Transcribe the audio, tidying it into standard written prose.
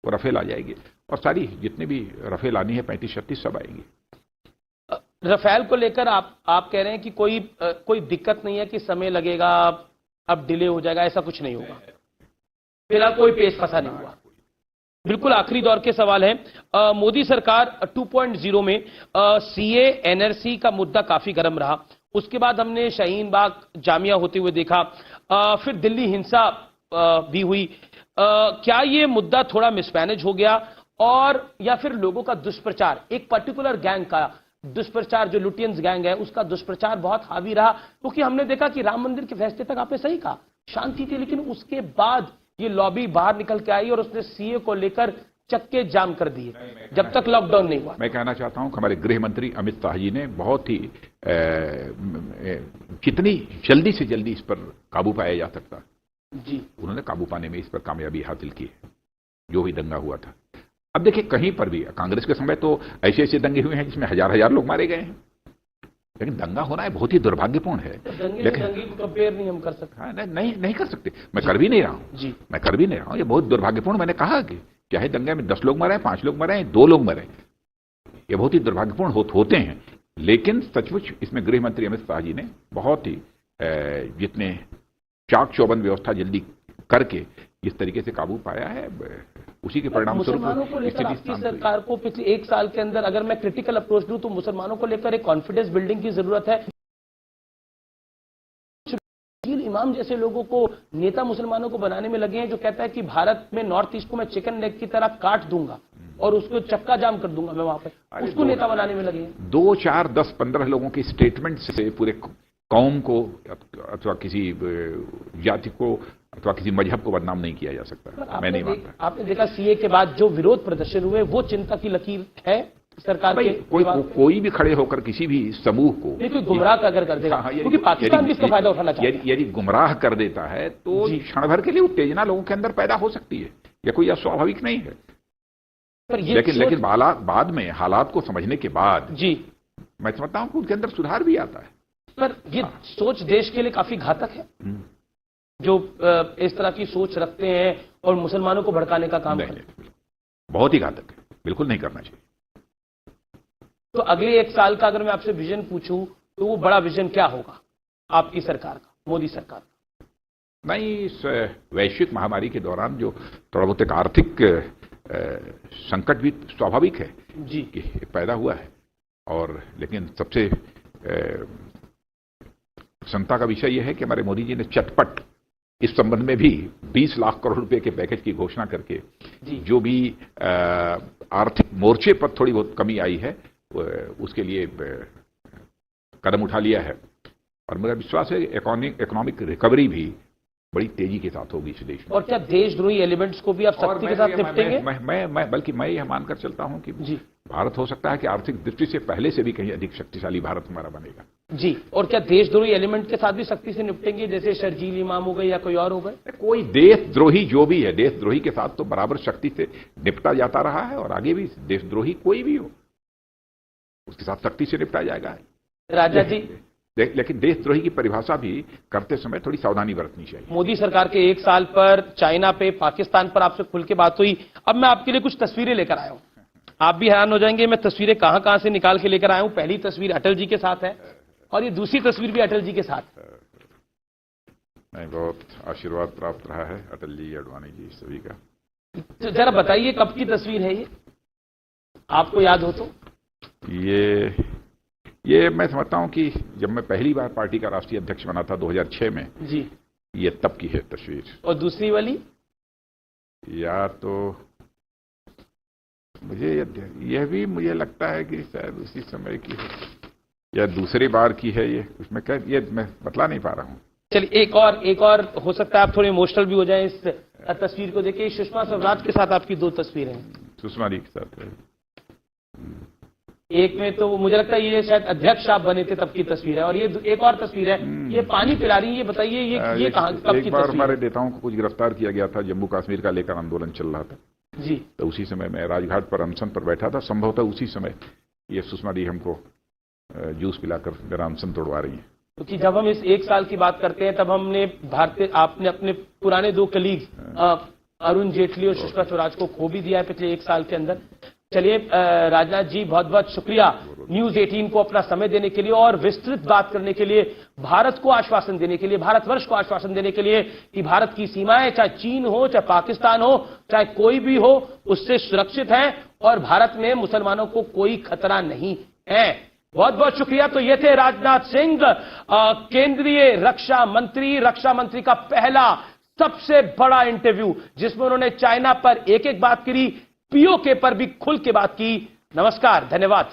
वो राफेल आ जाएगी और सारी जितनी भी राफेल आनी है 35-36 सब आएगी। राफेल को लेकर आप कह रहे हैं कि कोई दिक्कत नहीं है कि समय लगेगा, अब डिले हो जाएगा, ऐसा कुछ नहीं होगा, फिलहाल कोई पेच फंसा नहीं हुआ। बिल्कुल आखिरी दौर के सवाल है। मोदी सरकार 2.0 में सीए एनआरसी का मुद्दा काफी गर्म रहा, उसके बाद हमने शाहीन बाग जामिया होते हुए देखा, फिर दिल्ली हिंसा भी हुई। क्या ये मुद्दा थोड़ा मिसमैनेज हो गया और या फिर लोगों का दुष्प्रचार, एक पर्टिकुलर गैंग का दुष्प्रचार, जो लुटियंस गैंग है उसका दुष्प्रचार बहुत हावी रहा? क्योंकि हमने देखा कि राम मंदिर के फैसले तक आपने सही कहा शांति थी, लेकिन उसके बाद ये लॉबी बाहर निकल के आई और उसने सीए को लेकर चक्के जाम कर दिए जब तक लॉकडाउन नहीं हुआ। मैं कहना चाहता हूं कि हमारे गृह मंत्री अमित शाह जी ने बहुत ही कितनी जल्दी से जल्दी इस पर काबू पाया जा सकता जी, उन्होंने काबू पाने में इस पर कामयाबी हासिल की है, जो भी दंगा हुआ था। अब देखिए कहीं पर भी कांग्रेस के समय तो ऐसे ऐसे दंगे हुए हैं जिसमें हजार लोग मारे गए हैं, लेकिन दंगा होना है बहुत ही दुर्भाग्यपूर्ण है। लेकिन दंगे को कंपेयर नहीं हम कर सकते। हाँ, नहीं कर सकते, मैं कर भी नहीं रहा हूं जी, मैं कर भी नहीं रहा हूं। ये बहुत दुर्भाग्यपूर्ण, मैंने कहा कि चाहे दंगे में 10 लोग मरे, 5 लोग मरे, 2 लोग मरे, ये बहुत ही दुर्भाग्यपूर्ण होते हैं। लेकिन सचमुच इसमें गृह मंत्री अमित शाह जी ने बहुत ही जितने चाक चौबंद व्यवस्था जल्दी करके इस तरीके से काबू पाया है, उसी के परिणाम मुसलमानों को लेकर आपकी सरकार को पिछले 1 साल के अंदर, अगर मैं क्रिटिकल अप्रोच दूं तो मुसलमानों को लेकर एक कॉन्फिडेंस बिल्डिंग की जरूरत है। इमाम जैसे लोगों को नेता मुसलमानों को बनाने में लगे हैं, जो कहता है कि भारत में नॉर्थ ईस्ट को मैं चिकन लेग की तरह काट दूंगा और उसको चक्का जाम कर दूंगा मैं वहां पर, उसको नेता बनाने में लगे हैं। 2, 4, 10, 15 लोगों के स्टेटमेंट से पूरे कौम को अथवा किसी जाति को अथवा किसी मजहब को बदनाम नहीं किया जा सकता। मैं नहीं मानता। आपने देखा सीए के बाद जो विरोध प्रदर्शन हुए वो चिंता की लकीर है सरकार के? कोई भी खड़े होकर किसी भी समूह को कोई गुमराह अगर कर देगा, क्योंकि पाकिस्तान भी इसका फायदा उठाना चाहता है। यदि गुमराह कर देता है तो क्षण भर के लिए उत्तेजना लोगों के अंदर पैदा हो सकती है, यह कोई अस्वाभाविक नहीं है। लेकिन बाद में हालात को समझने के बाद जी मैं समझता हूं कि उनके अंदर सुधार भी आता है। पर ये सोच देश के लिए काफी घातक है, जो इस तरह की सोच रखते हैं और मुसलमानों को भड़काने का काम करते हैं। बहुत ही घातक है, बिल्कुल नहीं करना चाहिए। तो अगले 1 साल का अगर मैं आपसे विजन पूछूं तो वो बड़ा विजन क्या होगा आपकी सरकार का, मोदी सरकार का? नहीं, इस वैश्विक महामारी के दौरान जो थोड़ा बहुत एक आर्थिक संकट भी स्वाभाविक है जी कि पैदा हुआ है, और लेकिन सबसे प्रसन्नता का विषय यह है कि हमारे मोदी जी ने चटपट इस संबंध में भी 20 लाख करोड़ रुपए के पैकेज की घोषणा करके जो भी आर्थिक मोर्चे पर थोड़ी बहुत कमी आई है उसके लिए कदम उठा लिया है। और मेरा विश्वास है इकोनॉमिक रिकवरी भी बड़ी तेजी के साथ होगी इस देश में। और क्या देशद्रोही एलिमेंट्स को भी आप सख्ती के साथ निपटेंगे? बल्कि मैं यह मानकर चलता हूं कि जी भारत हो सकता है कि आर्थिक दृष्टि से पहले से भी कहीं अधिक शक्तिशाली भारत हमारा बनेगा। जी, और क्या देशद्रोही एलिमेंट के साथ भी सख्ती से निपटेंगे, जैसे शर्जील इमाम हो गए या कोई और हो गए? कोई देशद्रोही जो भी है, देशद्रोही के साथ तो बराबर शक्ति से निपटा जाता रहा है और आगे भी देशद्रोही कोई भी हो उसके साथ सख्ती से निपटा जाएगा। राजा जी, लेकिन देशद्रोही की परिभाषा भी करते समय थोड़ी सावधानी बरतनी चाहिए। मोदी सरकार के 1 साल पर, चाइना पे, पाकिस्तान पर आपसे खुल के बात हुई। अब मैं आपके लिए कुछ तस्वीरें लेकर आया हूं, आप भी हैरान हो जाएंगे मैं तस्वीरें कहां से निकाल के लेकर आया हूं। पहली तस्वीर अटल जी के साथ है और ये दूसरी तस्वीर भी अटल जी के साथ। नहीं, बहुत आशीर्वाद प्राप्त रहा है अटल जी, अडवाणी जी, सभी का। तो जरा बताइए कब की तस्वीर है ये, आपको याद हो तो? ये मैं समझता हूं कि जब मैं पहली बार पार्टी का राष्ट्रीय अध्यक्ष बना था 2006 में जी, ये तब की है तस्वीर। और दूसरी वाली? या तो मुझे यह भी मुझे लगता है कि शायद उसी समय की है या दूसरी बार की है। ये उसमें क्या, ये मैं बतला नहीं पा रहा हूं। चलिए एक और हो सकता है आप थोड़े इमोशनल भी हो जाएं इस तस्वीर को देखिए। सुषमा स्वराज के साथ आपकी 2 तस्वीरें हैं। सुषमा जी के साथ है। एक में तो मुझे लगता है ये शायद अध्यक्ष आप बने थे तब की तस्वीर है, और ये एक और तस्वीर है, ये पानी पिला रही है। ये बताइए ये कहां, कब की तस्वीर? एक बार हमारे नेताओं को कुछ गिरफ्तार किया गया था, जम्मू कश्मीर का लेकर आंदोलन चल रहा था जी, तो उसी समय मैं राजघाट पर अनशन पर बैठा था। संभवतः उसी समय ये सुषमा जी हमको जूस पिलाकर मेरा अनशन तोड़वा रही है। क्योंकि जब हम इस 1 साल की बात करते हैं तब हमने आपने अपने पुराने 2 कलीग अरुण जेटली और सुषमा स्वराज को खो भी दिया है पिछले 1 साल के अंदर। चलिए राजनाथ जी, बहुत बहुत शुक्रिया न्यूज 18 को अपना समय देने के लिए और विस्तृत बात करने के लिए, भारत को आश्वासन देने के लिए, भारतवर्ष को आश्वासन देने के लिए कि भारत की सीमाएं चाहे चीन हो, चाहे पाकिस्तान हो, चाहे कोई भी हो, उससे सुरक्षित है और भारत में मुसलमानों को कोई खतरा नहीं है। बहुत बहुत शुक्रिया। तो ये थे राजनाथ सिंह, केंद्रीय रक्षा मंत्री का पहला सबसे बड़ा इंटरव्यू, जिसमें उन्होंने चाइना पर एक एक बात करी, पीओके पर भी खुल के बात की। नमस्कार, धन्यवाद।